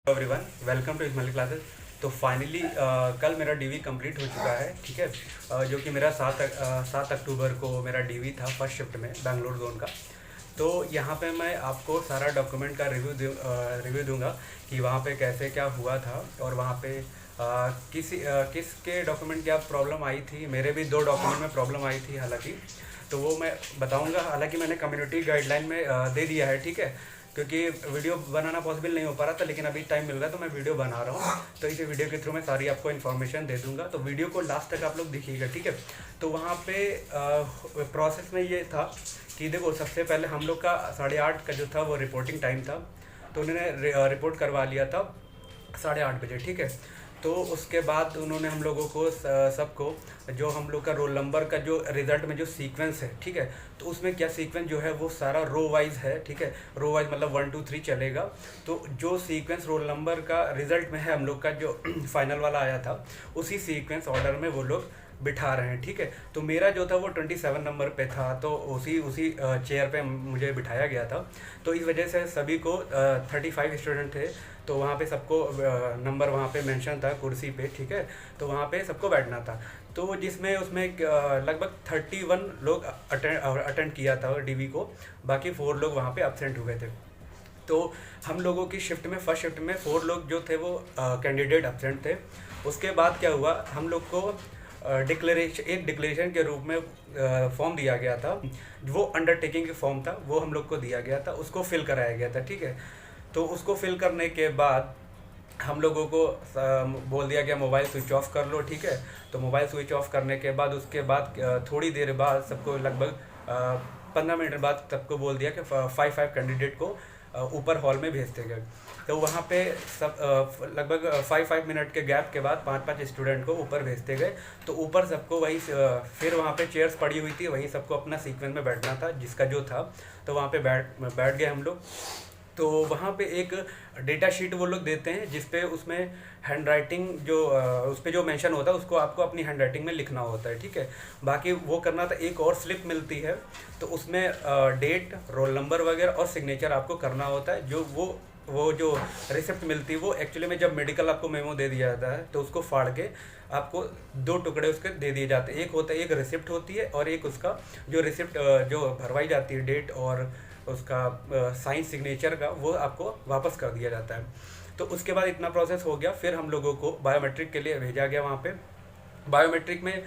Everyone, welcome to Ismail classes. तो finally कल मेरा डीवी कंप्लीट हो चुका है, ठीक है। जो कि मेरा 7 अक्टूबर को मेरा डीवी था फर्स्ट शिफ्ट में बेंगलोर जोन का। तो यहाँ पे मैं आपको सारा डॉक्यूमेंट का रिव्यू दूंगा कि वहाँ पे कैसे क्या हुआ था और वहाँ पे किसके डॉक्यूमेंट क्या प्रॉब्लम आई थी। मेरे भी 2 डॉक्यूमेंट में प्रॉब्लम आई थी हालांकि, तो वो मैं बताऊंगा। हालांकि मैंने कम्युनिटी गाइडलाइन में दे दिया है, ठीक है, क्योंकि वीडियो बनाना पॉसिबल नहीं हो पा रहा था, लेकिन अभी टाइम मिल रहा है तो मैं वीडियो बना रहा हूँ। तो इस वीडियो के थ्रू मैं सारी आपको इन्फॉर्मेशन दे दूंगा, तो वीडियो को लास्ट तक आप लोग देखिएगा, ठीक है। तो वहाँ पे प्रोसेस में ये था कि देखो, सबसे पहले हम लोग का 8:30 का जो था वो रिपोर्टिंग टाइम था, तो उन्होंने रिपोर्ट करवा लिया था 8:30 बजे, ठीक है। तो उसके बाद उन्होंने हम लोगों को सबको जो हम लोग का रोल नंबर का जो रिज़ल्ट में जो सीक्वेंस है, ठीक है, तो उसमें क्या सीक्वेंस जो है वो सारा रो वाइज है, ठीक है। रो वाइज मतलब 1 2 3 चलेगा। तो जो सीक्वेंस रोल नंबर का रिज़ल्ट में है हम लोग का जो फाइनल वाला आया था, उसी सीक्वेंस ऑर्डर में वो लोग बिठा रहे हैं, ठीक है। तो मेरा जो था वो 27 नंबर पे था, तो उसी उसी चेयर पे मुझे बिठाया गया था। तो इस वजह से सभी को 35 स्टूडेंट थे, तो वहाँ पे सबको नंबर वहाँ पे मेंशन था कुर्सी पे, ठीक है। तो वहाँ पे सबको बैठना था। तो जिसमें उसमें लगभग 31 लोग अटेंड किया था डीवी को, बाकी 4 लोग वहाँ पे एब्सेंट हो गए थे। तो हम लोगों की शिफ्ट में फर्स्ट शिफ्ट में 4 लोग जो थे वो कैंडिडेट एब्सेंट थे। उसके बाद क्या हुआ, हम लोग को डिक्लेरेशन के रूप में फॉर्म दिया गया था। वो अंडरटेकिंग फॉर्म था, वो हम लोग को दिया गया था, उसको फिल कराया गया था, ठीक है। तो उसको फिल करने के बाद हम लोगों को बोल दिया गया मोबाइल स्विच ऑफ कर लो, ठीक है। तो मोबाइल स्विच ऑफ करने के बाद उसके बाद थोड़ी देर बाद सबको लगभग 15 मिनट बाद सबको बोल दिया कि 5 कैंडिडेट को ऊपर हॉल में भेजते गए। तो वहाँ पे सब लगभग 5 मिनट के गैप के बाद 5 स्टूडेंट को ऊपर भेजते गए। तो ऊपर सबको वही फिर वहाँ पे चेयर्स पड़ी हुई थी, वहीं सबको अपना सीक्वेंस में बैठना था जिसका जो था। तो वहाँ पे बैठ गए हम लोग। तो वहाँ पे एक डेटा शीट वो लोग देते हैं जिसपे उसमें हैंड राइटिंग जो उस पर जो मेंशन होता है उसको आपको अपनी हैंड राइटिंग में लिखना होता है, ठीक है। बाकी वो करना था। एक और स्लिप मिलती है, तो उसमें डेट, रोल नंबर वगैरह और सिग्नेचर आपको करना होता है। जो वो जो रिसिप्ट मिलती है वो एक्चुअली में जब मेडिकल आपको मेमो दे दिया जाता है तो उसको फाड़ के आपको 2 टुकड़े उसके दे दिए जाते हैं। एक होता है, एक रिसिप्ट होती है, और एक उसका जो रिसिप्ट जो भरवाई जाती है डेट और उसका साइन सिग्नेचर का, वो आपको वापस कर दिया जाता है। तो उसके बाद इतना प्रोसेस हो गया, फिर हम लोगों को बायोमेट्रिक के लिए भेजा गया। वहाँ पे बायोमेट्रिक में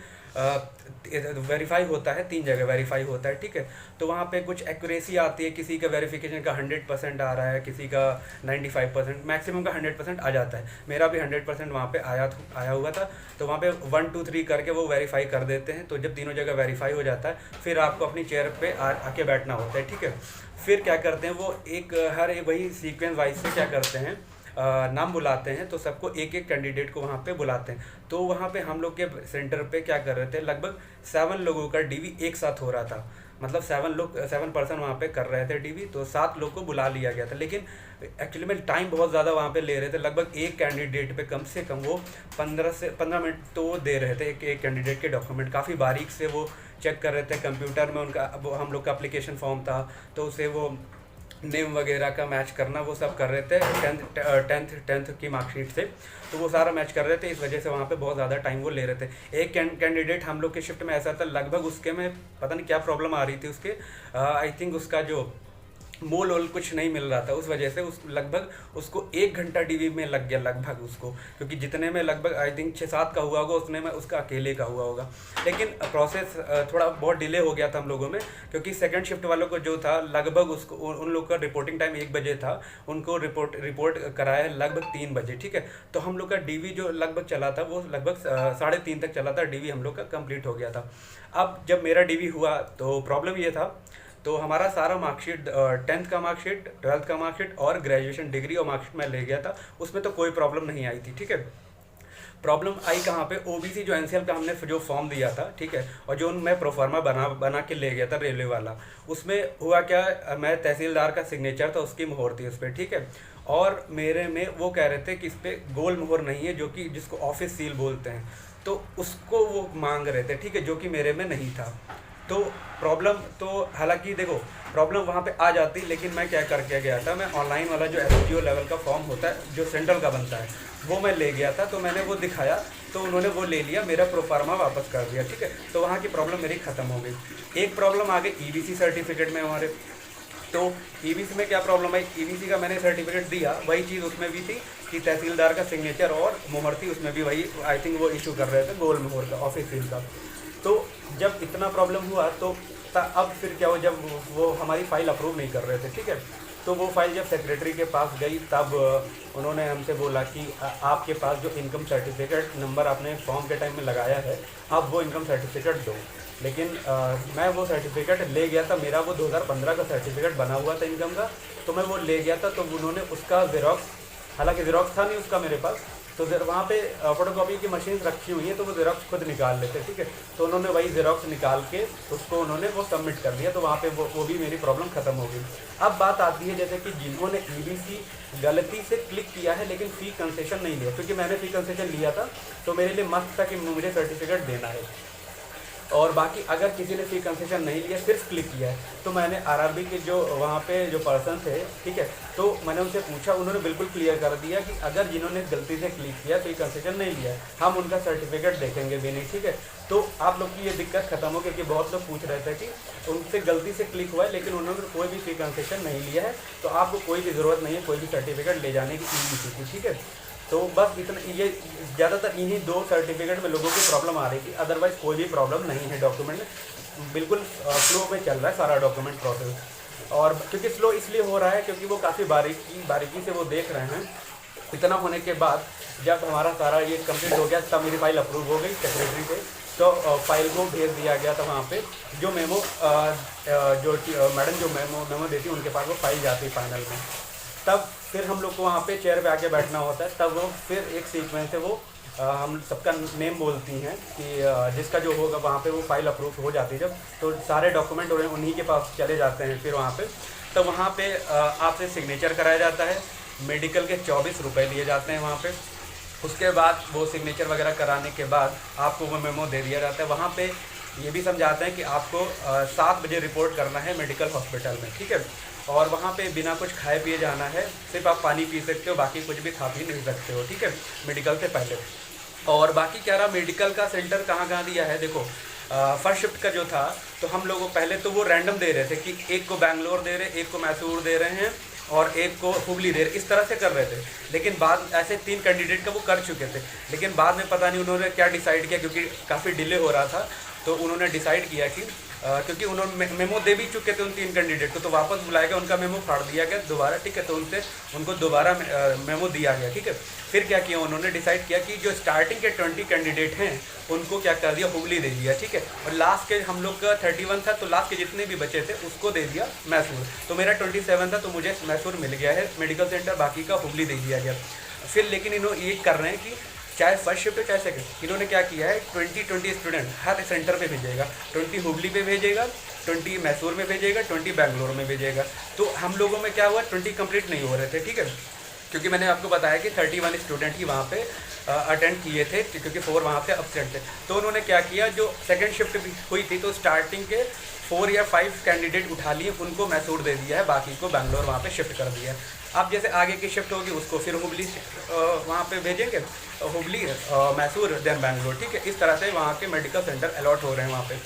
वेरीफाई होता है, 3 जगह वेरीफाई होता है, ठीक है। तो वहाँ पे कुछ एक्यूरेसी आती है, किसी का वेरिफिकेशन का 100% आ रहा है, किसी का 95%, मैक्सिमम का 100% आ जाता है। मेरा भी 100% वहाँ पे आया हुआ था। तो वहाँ पे 1 2 3 करके वो वेरीफाई कर देते हैं। तो जब तीनों जगह वेरीफाई हो जाता है, फिर आपको अपनी चेयर पे आके बैठना होता है, ठीक है। फिर क्या करते हैं, वो हर एक वही सीक्वेंस वाइज से क्या करते हैं, नाम बुलाते हैं। तो सबको एक एक कैंडिडेट को वहाँ पे बुलाते हैं। तो वहाँ पे हम लोग के सेंटर पे क्या कर रहे थे, लगभग 7 लोगों का डीवी एक साथ हो रहा था। मतलब 7 पर्सन वहाँ पे कर रहे थे डीवी, तो 7 लोग को बुला लिया गया था। लेकिन एक्चुअली में टाइम बहुत ज़्यादा वहाँ पे ले रहे थे। लगभग एक कैंडिडेट पे कम से कम वो 15 मिनट तो वो दे रहे थे। एक कैंडिडेट के डॉक्यूमेंट काफ़ी बारीक से वो चेक कर रहे थे कंप्यूटर में। उनका वो हम लोग का एप्लीकेशन फॉर्म था, तो उसे वो नेम वगैरह का मैच करना वो सब कर रहे थे 10th की मार्कशीट से। तो वो सारा मैच कर रहे थे, इस वजह से वहाँ पे बहुत ज़्यादा टाइम वो ले रहे थे। एक कैंडिडेट हम लोग के शिफ्ट में ऐसा था, लगभग उसके में पता नहीं क्या प्रॉब्लम आ रही थी उसके, आई थिंक उसका जो मोल वोल कुछ नहीं मिल रहा था, उस वजह से उस लगभग उसको 1 घंटा डीवी में लग गया लगभग उसको, क्योंकि जितने में लगभग आई थिंक 6-7 का हुआ होगा, उतने में उसका अकेले का हुआ होगा। लेकिन प्रोसेस थोड़ा बहुत डिले हो गया था हम लोगों में, क्योंकि सेकंड शिफ्ट वालों को जो था लगभग उसको उन लोग का रिपोर्टिंग टाइम 1 बजे था, उनको रिपोर्ट कराया है लगभग 3 बजे, ठीक है। तो हम लोग का डीवी जो लगभग चला था वो लगभग 3:30 तक चला था, डीवी हम लोग का कंप्लीट हो गया था। अब जब मेरा डीवी हुआ तो प्रॉब्लम ये था, तो हमारा सारा मार्कशीट 10th का मार्कशीट, 12th का मार्कशीट और ग्रेजुएशन डिग्री और मार्कशीट मैं ले गया था, उसमें तो कोई प्रॉब्लम नहीं आई थी, ठीक है। प्रॉब्लम आई कहाँ पे, ओबीसी जो एनसीएल का हमने जो फॉर्म दिया था, ठीक है, और जो मैं प्रोफार्मा बना के ले गया था रेलवे वाला, उसमें हुआ क्या, मैं तहसीलदार का सिग्नेचर था, उसकी मोहर थी उस पर, ठीक है। और मेरे में वो कह रहे थे कि इस पर गोल मोहर नहीं है, जो कि जिसको ऑफिस सील बोलते हैं, तो उसको वो मांग रहे थे, ठीक है, जो कि मेरे में नहीं था। तो प्रॉब्लम तो हालांकि देखो प्रॉब्लम वहाँ पे आ जाती, लेकिन मैं क्या करके गया था, मैं ऑनलाइन वाला जो एसजीओ लेवल का फॉर्म होता है जो सेंट्रल का बनता है वो मैं ले गया था। तो मैंने वो दिखाया तो उन्होंने वो ले लिया, मेरा प्रोफार्मा वापस कर दिया, ठीक है। तो वहाँ की प्रॉब्लम मेरी ख़त्म हो गई। एक प्रॉब्लम आ गई ईबीसी सर्टिफिकेट में हमारे। तो ईबीसी में क्या प्रॉब्लम है, ईबीसी का मैंने सर्टिफिकेट दिया, वही चीज़ उसमें भी थी कि तहसीलदार का सिग्नेचर और मोहर थी, उसमें भी वही आई थिंक वो इशू कर रहे थे गोल मोहर का ऑफिस सील का। तो जब इतना प्रॉब्लम हुआ तो अब फिर क्या हो, जब वो हमारी फ़ाइल अप्रूव नहीं कर रहे थे, ठीक है। तो वो फाइल जब सेक्रेटरी के पास गई तब उन्होंने हमसे बोला कि आपके पास जो इनकम सर्टिफिकेट नंबर आपने फॉर्म के टाइम में लगाया है, आप वो इनकम सर्टिफिकेट दो। लेकिन मैं वो सर्टिफिकेट ले गया था, मेरा वो 2015 का सर्टिफिकेट बना हुआ था इनकम का, तो मैं वो ले गया था। तो उन्होंने उसका ज़ेरॉक्स, हालांकि ज़ेरॉक्स था नहीं उसका मेरे पास, तो वहाँ पे फ़ोटोकॉपी की मशीन रखी हुई है, तो वो ज़ेरॉक्स खुद निकाल लेते, ठीक है। तो उन्होंने वही ज़ेरॉक्स निकाल के उसको उन्होंने वो सबमिट कर दिया, तो वहाँ पे वो भी मेरी प्रॉब्लम ख़त्म हो गई। अब बात आती है जैसे कि जिन्होंने ईबीसी गलती से क्लिक किया है लेकिन फ़ी कंसेशन नहीं लिया, क्योंकि मैंने फ़ी कंसेशन लिया था तो मेरे लिए मस्त था कि मुझे सर्टिफिकेट देना है। और बाकी अगर किसी ने फ़ी कंसेशन नहीं लिया, सिर्फ क्लिक किया है, तो मैंने आरआरबी के जो वहाँ पे जो पर्सन थे, ठीक है, तो मैंने उनसे पूछा, उन्होंने बिल्कुल क्लियर कर दिया कि अगर जिन्होंने गलती से क्लिक किया, फ़ी कंसेशन नहीं लिया, हम उनका सर्टिफिकेट देखेंगे भी नहीं, ठीक है। तो आप लोग की ये दिक्कत खत्म हो, क्योंकि बहुत लोग पूछ रहे थे कि उनसे गलती से क्लिक हुआ है लेकिन उन्होंने कोई भी फ़ी कंसेशन नहीं लिया है, तो आपको कोई भी ज़रूरत नहीं है कोई भी सर्टिफिकेट ले जाने की ईबीसी की, ठीक है। तो बस इतना, ये ज़्यादातर इन्हीं 2 सर्टिफिकेट में लोगों की प्रॉब्लम आ रही थी, अदरवाइज़ कोई भी प्रॉब्लम नहीं है डॉक्यूमेंट में, बिल्कुल फ्लो में चल रहा है सारा डॉक्यूमेंट प्रोसेस। और क्योंकि स्लो इसलिए हो रहा है क्योंकि वो काफ़ी बारीकी से वो देख रहे हैं। इतना होने के बाद जब हमारा सारा ये कंप्लीट हो गया तब मेरी फ़ाइल अप्रूव हो गई सेक्रेटरी से, तो फाइल को भेज दिया गया था वहाँ पे, जो मेमो जो मैडम जो मेमो देती उनके पास वो फाइल जाती फाइनल में। तब फिर हम लोग को वहाँ पे चेयर पे आके बैठना होता है, तब वो फिर एक सीक्वेंस से वो हम सबका नेम बोलती हैं कि जिसका जो होगा वहाँ पे वो फाइल अप्रूव हो जाती है जब, तो सारे डॉक्यूमेंट उन्हीं के पास चले जाते हैं फिर वहाँ पे। तो वहाँ पे आपसे सिग्नेचर कराया जाता है, मेडिकल के 24 रुपये लिए जाते हैं वहाँ पे। उसके बाद वो सिग्नेचर वगैरह कराने के बाद आपको वो मेमो दे दिया जाता है। वहाँ पे ये भी समझाते हैं कि आपको 7 बजे रिपोर्ट करना है मेडिकल हॉस्पिटल में, ठीक है। और वहाँ पे बिना कुछ खाए पिए जाना है, सिर्फ आप पानी पी सकते हो, बाकी कुछ भी खा पी नहीं सकते हो, ठीक है, मेडिकल से पहले। और बाकी क्या रहा, मेडिकल का सेंटर कहाँ कहाँ दिया है, देखो फर्स्ट शिफ्ट का जो था तो हम लोगों पहले तो वो रैंडम दे रहे थे कि एक को बैंगलोर दे रहे, एक को मैसूर दे रहे हैं और एक को हुबली दे रहे, इस तरह से कर रहे थे। लेकिन बाद ऐसे 3 कैंडिडेट का वो कर चुके थे, लेकिन बाद में पता नहीं उन्होंने क्या डिसाइड किया, क्योंकि काफ़ी डिले हो रहा था, तो उन्होंने डिसाइड किया कि क्योंकि उन्होंने मेमो दे भी चुके थे उन 3 कैंडिडेट को, तो वापस बुलाया गया, उनका मेमो फाड़ दिया गया दोबारा, ठीक है। तो उनको दोबारा मेमो दिया गया, ठीक है। फिर क्या किया, उन्होंने डिसाइड किया कि जो स्टार्टिंग के 20 कैंडिडेट हैं उनको क्या कर दिया, हुबली दे दिया, ठीक है। और लास्ट के हम लोग का 31 था, तो लास्ट के जितने भी बचे थे उसको दे दिया मैसूर। तो मेरा 27 था, तो मुझे मैसूर मिल गया है मेडिकल सेंटर, बाकी का हुबली दे दिया गया। फिर लेकिन इन्होंने ये कर रहे हैं कि चाहे फर्स्ट शिफ्ट हो चाहे सेकंड, इन्होंने क्या किया है 20 स्टूडेंट हर सेंटर पे भेजेगा, 20 हुबली पे भेजेगा, 20 मैसूर में भेजेगा, 20 बैंगलोर में भेजेगा। तो हम लोगों में क्या हुआ, 20 कंप्लीट नहीं हो रहे थे, ठीक है, क्योंकि मैंने आपको बताया कि 31 स्टूडेंट ही वहाँ पे अटेंड किए थे, क्योंकि 4 वहाँ पे अपसेंट थे। तो उन्होंने क्या किया, जो सेकंड शिफ्ट भी हुई थी तो स्टार्टिंग के 4 या 5 कैंडिडेट उठा लिए, उनको मैसूर दे दिया है, बाकी को बैंगलोर वहाँ पे शिफ्ट कर दिया है। अब जैसे आगे की शिफ्ट होगी उसको फिर हुबली वहाँ पे भेजेंगे, हुबली मैसूर देन बैंगलोर, ठीक है। इस तरह से वहाँ के मेडिकल सेंटर अलॉट हो रहे हैं वहाँ पे।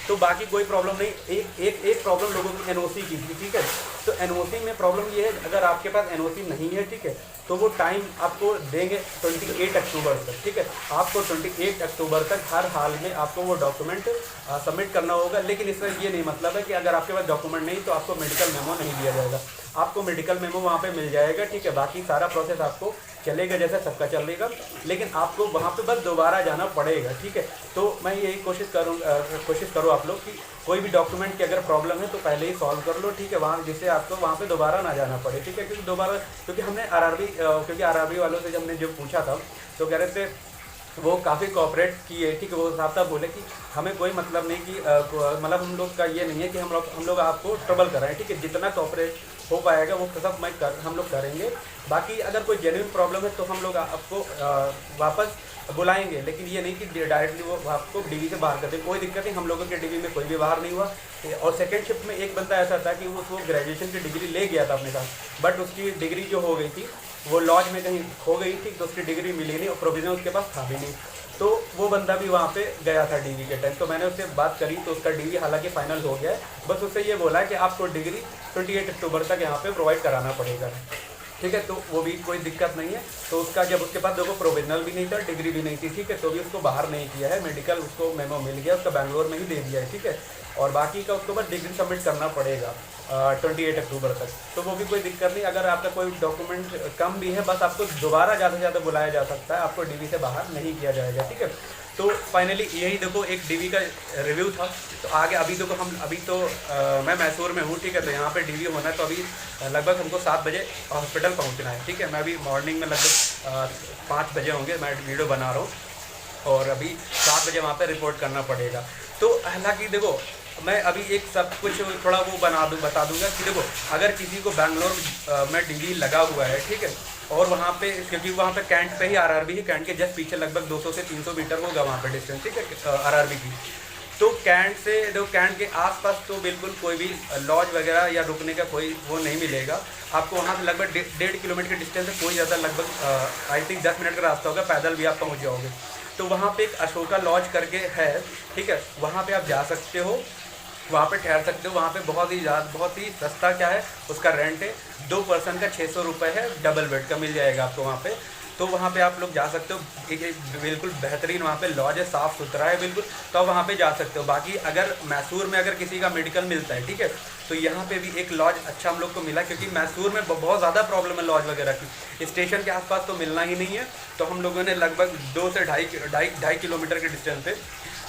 तो बाकी कोई प्रॉब्लम नहीं। एक प्रॉब्लम लोगों की एनओसी की थी, ठीक है। तो एनओसी में प्रॉब्लम ये है, अगर आपके पास एनओसी नहीं है, ठीक है, तो वो टाइम आपको देंगे 28 अक्टूबर तक, ठीक है। आपको 28 अक्टूबर तक हर हाल में आपको वो डॉक्यूमेंट सबमिट करना होगा। लेकिन इसका ये नहीं मतलब है कि अगर आपके पास डॉक्यूमेंट नहीं तो आपको मेडिकल मेमो नहीं दिया जाएगा, आपको मेडिकल मेमो वहाँ पे मिल जाएगा, ठीक है। बाकी सारा प्रोसेस आपको चलेगा जैसा सबका चलेगा, लेकिन आपको वहाँ पे बस दोबारा जाना पड़ेगा, ठीक है। तो मैं यही कोशिश करो आप लोग कि कोई भी डॉक्यूमेंट की अगर प्रॉब्लम है तो पहले ही सॉल्व कर लो, ठीक है, वहाँ जिससे आपको वहाँ पे दोबारा ना जाना पड़े, ठीक है। क्योंकि हमने आरआरबी वालों से जब हमने जो पूछा था तो कह रहे थे वो काफ़ी कोऑपरेट किए, ठीक है। वो साफ साफ बोले कि हमें कोई मतलब नहीं कि मतलब हम लोग का ये नहीं है कि हम लोग आपको ट्रबल कराएं, ठीक है। जितना कोऑपरेट हो पाएगा वो सब हम लोग करेंगे। बाकी अगर कोई जेन्युइन प्रॉब्लम है तो हम लोग आपको वापस बुलाएंगे, लेकिन ये नहीं कि डायरेक्टली वो आपको डीवी से बाहर कर दे। कोई दिक्कत नहीं, हम लोगों के डीवी में कोई भी बाहर नहीं हुआ। और सेकंड शिफ्ट में एक बंदा ऐसा था कि वो ग्रेजुएशन की डिग्री ले गया था अपने साथ, बट उसकी डिग्री जो हो गई थी वो लॉज में कहीं खो गई थी, तो उसकी डिग्री मिली नहीं और प्रोविजन उसके पास था भी नहीं। तो वो बंदा भी वहाँ पे गया था डीवी के टाइम। तो मैंने उससे बात करी तो उसका डीवी हालांकि फाइनल हो गया है, बस उससे ये बोला है कि आपको डिग्री 28 अक्टूबर तक यहाँ पे प्रोवाइड कराना पड़ेगा, ठीक है। तो वो भी कोई दिक्कत नहीं है। तो उसका जब उसके पास देखो प्रोविजनल भी नहीं था, डिग्री भी नहीं थी, ठीक है, तो भी उसको बाहर नहीं किया है, मेडिकल उसको मेमो मिल गया, उसका बैंगलोर में ही दे दिया है, ठीक है। और बाकी का उसके बाद डिग्री सबमिट करना पड़ेगा 28 अक्टूबर तक। तो वो भी कोई दिक्कत नहीं। अगर आपका कोई डॉक्यूमेंट कम भी है, बस आपको दोबारा ज़्यादा से ज़्यादा बुलाया जा सकता है, आपको डीवी से बाहर नहीं किया जाएगा, ठीक है। तो फाइनली यही देखो एक डीवी का रिव्यू था। तो आगे अभी देखो हम अभी तो मैं मैसूर में हूँ, ठीक है। तो यहाँ पे डीवी होना है, तो अभी लगभग हमको 7 बजे हॉस्पिटल पहुँचना है, ठीक है। मैं अभी मॉर्निंग में लगभग 5 बजे होंगे, मैं वीडियो बना रहा हूँ और अभी 7 बजे वहाँ पे रिपोर्ट करना पड़ेगा। तो हालांकि देखो मैं अभी एक सब कुछ थोड़ा वो बता दूंगा कि देखो अगर किसी को बैंगलोर में डीवी लगा हुआ है, ठीक है, और वहाँ पे क्योंकि वहाँ पे कैंट पे ही आरआरबी है, कैंट के जस्ट पीछे लगभग 200 से 300 मीटर होगा वहाँ पे डिस्टेंस, ठीक है, आरआरबी की। तो कैंट से देखो कैंट के आसपास तो बिल्कुल कोई भी लॉज वगैरह या रुकने का कोई वो नहीं मिलेगा आपको। वहाँ से लगभग 1.5 किलोमीटर के डिस्टेंस है, कोई ज़्यादा लगभग आई थिंक 10 मिनट का रास्ता होगा, पैदल भी आप पहुँच जाओगे। तो वहाँ पे एक अशोका लॉज करके है, ठीक है, वहाँ पे आप जा सकते हो, वहाँ पे ठहर सकते हो। वहाँ पे बहुत ही सस्ता क्या है उसका रेंट है, 2 पर्सन का 600 रुपये है, डबल बेड का मिल जाएगा आपको वहाँ पे। तो वहाँ पे आप लोग जा सकते हो, एक बिल्कुल बेहतरीन वहाँ पे लॉज है, साफ़ सुथरा है बिल्कुल, तो आप वहाँ पे जा सकते हो। बाकी अगर मैसूर में अगर किसी का मेडिकल मिलता है, ठीक है, तो यहाँ पे भी एक लॉज अच्छा हम लोग को मिला, क्योंकि मैसूर में बहुत ज़्यादा प्रॉब्लम है लॉज वगैरह की, स्टेशन के आसपास तो मिलना ही नहीं है। तो हम लोगों ने लगभग 2 से ढाई किलोमीटर के डिस्टेंस पे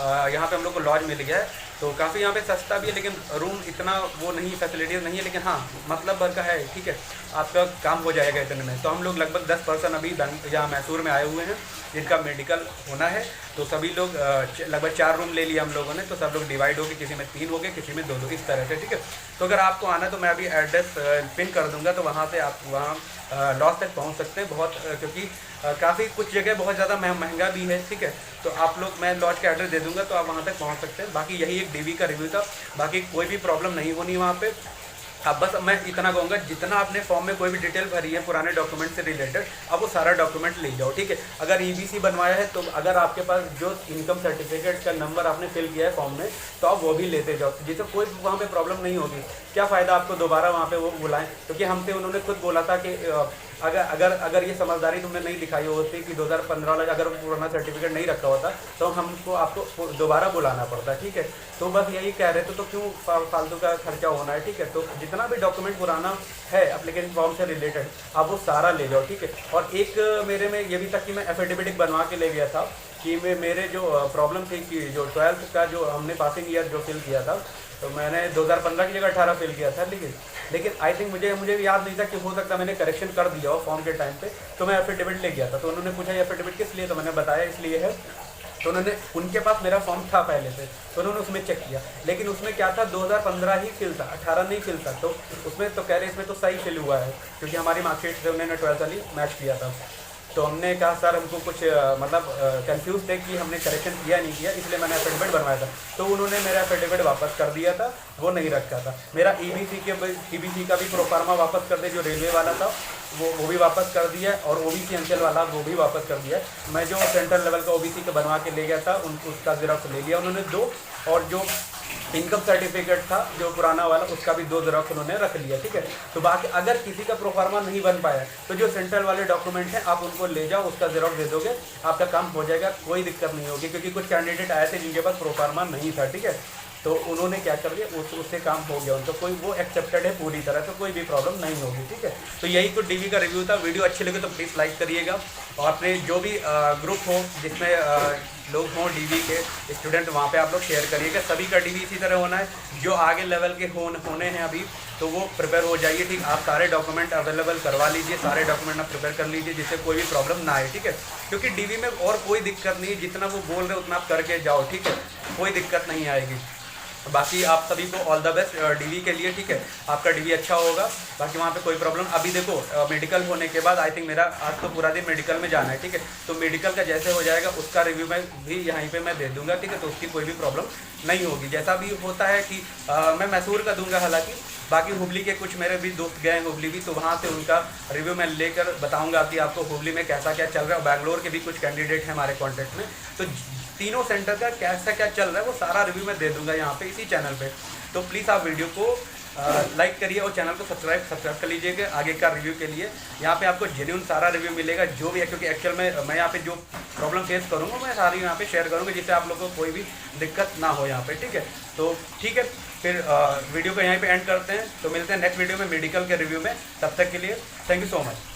यहाँ पे हम लोग को लॉज मिल गया है। तो काफ़ी यहाँ पे सस्ता भी है, लेकिन रूम इतना वो नहीं, फैसिलिटीज़ नहीं है, लेकिन हाँ मतलब भर का है, ठीक है, आपका काम हो जाएगा इतने में। तो हम लोग लगभग 10 पर्सन अभी यहाँ मैसूर में आए हुए हैं जिनका मेडिकल होना है। तो सभी लोग लगभग 4 रूम ले लिया हम लोगों ने, तो सब लोग डिवाइड हो गए, किसी में 3 हो गए, किसी में 2, इस तरह से, ठीक है। तो अगर आपको आना तो मैं अभी एड्रेस पिन कर दूंगा, तो वहाँ से आप वहाँ लॉज तक पहुँच सकते हैं। बहुत क्योंकि काफ़ी कुछ जगह बहुत ज़्यादा महंगा भी है, ठीक है। तो आप लोग, मैं लॉज का एड्रेस दे दूंगा, तो आप वहाँ तक पहुँच सकते हैं। बाकी यही एक डीवी का रिव्यू था, बाकी कोई भी प्रॉब्लम नहीं होनी वहाँ पे। अब बस मैं इतना कहूँगा, जितना आपने फॉर्म में कोई भी डिटेल भरी है पुराने डॉक्यूमेंट से रिलेटेड, अब वो सारा डॉक्यूमेंट ले जाओ, ठीक है। अगर ईबीसी बनवाया है, तो अगर आपके पास जो इनकम सर्टिफिकेट का नंबर आपने फिल किया है फॉर्म में, तो आप वो भी लेते जाओ, जिससे कोई वहाँ पे प्रॉब्लम नहीं होगी। क्या फ़ायदा आपको दोबारा वहाँ पे वो बुलाएं, क्योंकि हमसे उन्होंने खुद बोला था कि अगर ये समझदारी तुमने नहीं दिखाई होती कि 2015 वाला अगर पुराना सर्टिफिकेट नहीं रखा होता, तो हमको आपको दोबारा बुलाना पड़ता, ठीक है। तो बस यही कह रहे थे, तो क्यों फालतू का खर्चा होना है, ठीक है। तो जितना भी डॉक्यूमेंट पुराना है एप्लीकेशन फॉर्म से रिलेटेड, आप वो सारा ले जाओ, ठीक है। और एक मेरे में ये भी तक कि मैं एफिडेविट बनवा के ले गया था कि मेरे जो प्रॉब्लम थी कि जो 12th का जो हमने पासिंग ईयर जो फिल किया था, तो मैंने 2015 की जगह 18 फिल किया था, लेकिन आई थिंक मुझे याद नहीं था कि हो सकता मैंने करेक्शन कर दिया हो फॉर्म के टाइम पे। तो मैं एफिडेविट ले गया था, तो उन्होंने पूछा ये एफिडेविट किस लिए, तो मैंने बताया इसलिए है। तो उनके पास मेरा फॉर्म था पहले से, तो उन्होंने उसमें चेक किया, लेकिन उसमें क्या था 2015 ही फिल था, 18 नहीं फिल था। तो उसमें तो कह रहे इसमें तो सही फिल हुआ है, क्योंकि हमारी मार्कशीट से उन्होंने 12th वाली मैच किया था। तो हमने कहा सर हमको कुछ मतलब कंफ्यूज थे कि हमने करेक्शन किया नहीं किया, इसलिए मैंने एफिडेविट बनवाया था। तो उन्होंने मेरा एफिडेविट वापस कर दिया था, वो नहीं रखा था। मेरा ईबीसी का भी प्रोफार्मा वापस कर दिया, जो रेलवे वाला था वो भी वापस कर दिया, और ओबीसी अंचल वाला वो भी वापस कर दिया। मैं जो सेंट्रल लेवल का ओबीसी का बनवा के ले गया था, उसका ज़ेरॉक्स ले लिया उन्होंने 2, और जो इनकम सर्टिफिकेट था जो पुराना वाला, उसका भी 2 ज़ेरॉक्स उन्होंने रख लिया, ठीक है। तो बाकी अगर किसी का प्रोफार्मा नहीं बन पाया, तो जो सेंट्रल वाले डॉक्यूमेंट हैं आप उनको ले जाओ, उसका ज़ेरॉक्स दे दोगे, आपका काम हो जाएगा, कोई दिक्कत नहीं होगी। क्योंकि कुछ कैंडिडेट आए थे जिनके पास प्रोफार्मा नहीं था, ठीक है, तो उन्होंने क्या कर दिया, उससे काम हो गया उनका, कोई वो एक्सेप्टेड है पूरी तरह, तो कोई भी प्रॉब्लम नहीं होगी, ठीक है। तो यही तो डीवी का रिव्यू था। वीडियो अच्छी लगे तो प्लीज़ लाइक करिएगा, और अपने जो भी ग्रुप हो जिसमें लोग हों डीवी के स्टूडेंट, वहाँ पे आप लोग शेयर करिएगा। सभी का डीवी इसी तरह होना है, जो आगे लेवल के होने हैं अभी, तो वो प्रिपेयर हो जाइए, ठीक। आप सारे डॉक्यूमेंट अवेलेबल करवा लीजिए, सारे डॉक्यूमेंट आप प्रिपेयर कर लीजिए, जिससे कोई भी प्रॉब्लम ना आए, ठीक है। क्योंकि डीवी में और कोई दिक्कत नहीं, जितना वो बोल रहे उतना आप करके जाओ, ठीक है, कोई दिक्कत नहीं आएगी। बाकी आप सभी को ऑल द बेस्ट डीवी के लिए, ठीक है। आपका डीवी अच्छा होगा, बाकी वहाँ पे कोई प्रॉब्लम। अभी देखो मेडिकल होने के बाद आई थिंक मेरा आज तो पूरा दिन मेडिकल में जाना है, ठीक है। तो मेडिकल का जैसे हो जाएगा उसका रिव्यू मैं भी यहीं पे मैं दे दूंगा, ठीक है। तो उसकी कोई भी प्रॉब्लम नहीं होगी। जैसा भी होता है कि मैं मैसूर का दूंगा, हालांकि बाकी हुबली के कुछ मेरे भी दोस्त गए हैं हुबली भी, तो वहाँ से उनका रिव्यू मैं लेकर बताऊँगा कि आपको हुबली में कैसा क्या चल रहा है। बैंगलोर के भी कुछ कैंडिडेट हैं हमारे कॉन्टैक्ट में, तो तीनों सेंटर का कैसा क्या चल रहा है वो सारा रिव्यू मैं दे दूंगा यहाँ पे इसी चैनल पे। तो प्लीज़ आप वीडियो को लाइक करिए और चैनल को सब्सक्राइब कर लीजिएगा आगे का रिव्यू के लिए। यहाँ पे आपको जेन्युइन सारा रिव्यू मिलेगा जो भी है, क्योंकि एक्चुअल में मैं यहाँ पे जो प्रॉब्लम फेस करूँगा मैं सारी यहाँ पे शेयर करूँगा, जिससे आप लोगों को कोई भी दिक्कत ना हो यहाँ पे, ठीक है। तो ठीक है, फिर वीडियो को यहीं पर एंड करते हैं। तो मिलते हैं नेक्स्ट वीडियो में मेडिकल के रिव्यू में। तब तक के लिए थैंक यू सो मच।